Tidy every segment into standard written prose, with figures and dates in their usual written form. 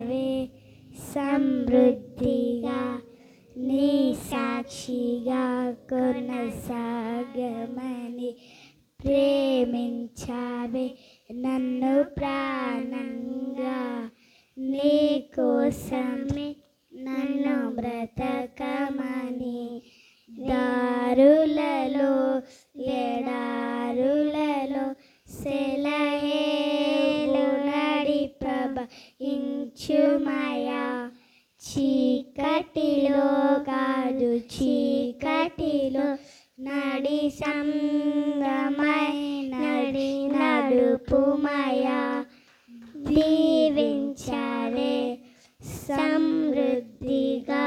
వే సమృద్ధిగా నీ సాక్షిగా కొనసాగమని ప్రేమించావే నన్ను ప్రాణంగా నీ కోసమే నన్ను బ్రతకమని దారులలో ఎడారులలో సెలయేలు నడిపించుమయా చీకటిలో కాదు చీకటిలో నడుపుమయా దీవించావే సమృద్ధిగా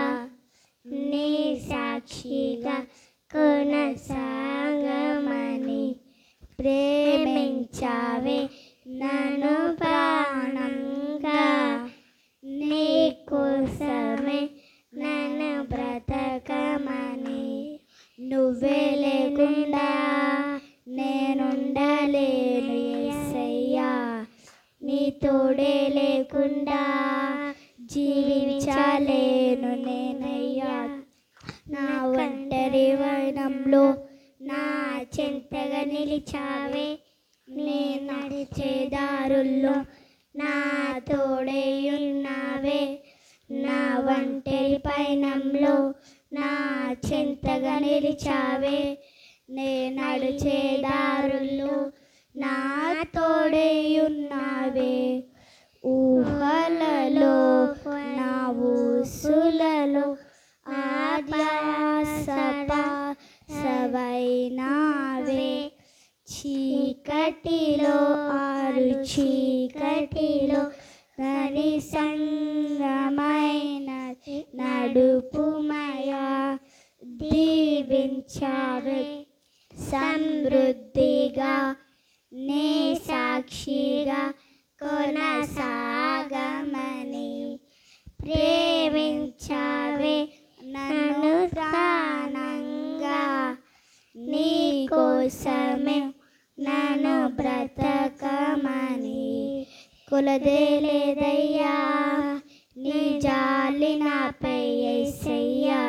నీ సాక్షిగా కొనసాగమని ప్రేమించావే నన్ను ప్రాణంగా నీ కోసమే నన్ను బ్రతకమని నువ్వే లేకుండా నేనుండలేను యేసయ్యా నీ తోడే లేకుండా జీవించలేను నేనయ్యా నా ఒంటరి వైనంలో నా చెంతగా నిలిచావే నే నడిచే దారుల్లో నా తోడే ఉన్నావే నా ఒంటరి పయనంలో నా చెంతగా నిలిచావే నే నడిచే దారుల్లో నా తోడే ఉన్నావే ఊహలలో నా ఊసులలో ఆద్యాసవైనావే చీకటిలో చీకటిలో నని సంగమైన నడుపుమయా దీవించావే సమృద్ధిగా నీ సాక్షిగా కొనసాగమని ప్రేమించావే నన్ను ప్రాణంగా నీ కోసమే నన్ను బ్రతకమని కొలదేలేదయ్యా నీ జాలి నాపై యేసయ్యా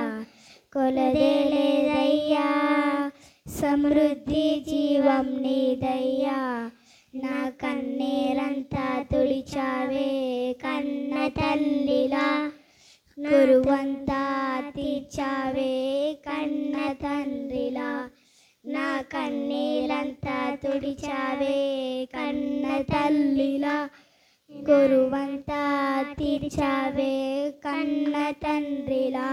కొలదేలేదయ్యా సమృద్ధి జీవం నీదయ్యా నా కన్నీరంతా తుడిచావే కన్న తల్లిలా గురువంతా తీర్చావే కన్న తండ్రిలా నా కన్నీరంతా తుడిచావే కన్న తల్లిలా గురువంతా తీర్చావే కన్న తండ్రిలా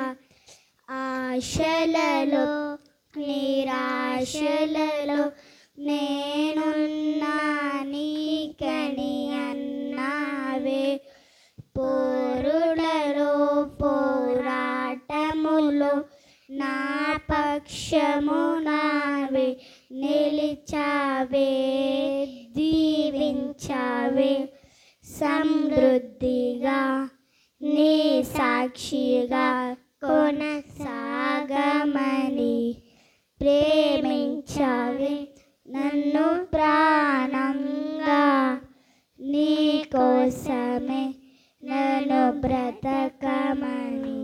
ఆశలలో నిరాశలలో నేనున్నా నీకని అన్నావే పోరులలో పోరాటములో నా పక్షము నావే నిలిచావే దీవించావే సమృద్ధిగా నీ సాక్షిగా కొనసాగమని ప్రేమించావే నన్ను ప్రాణంగా నీ కోసమే నన్ను బ్రతకమని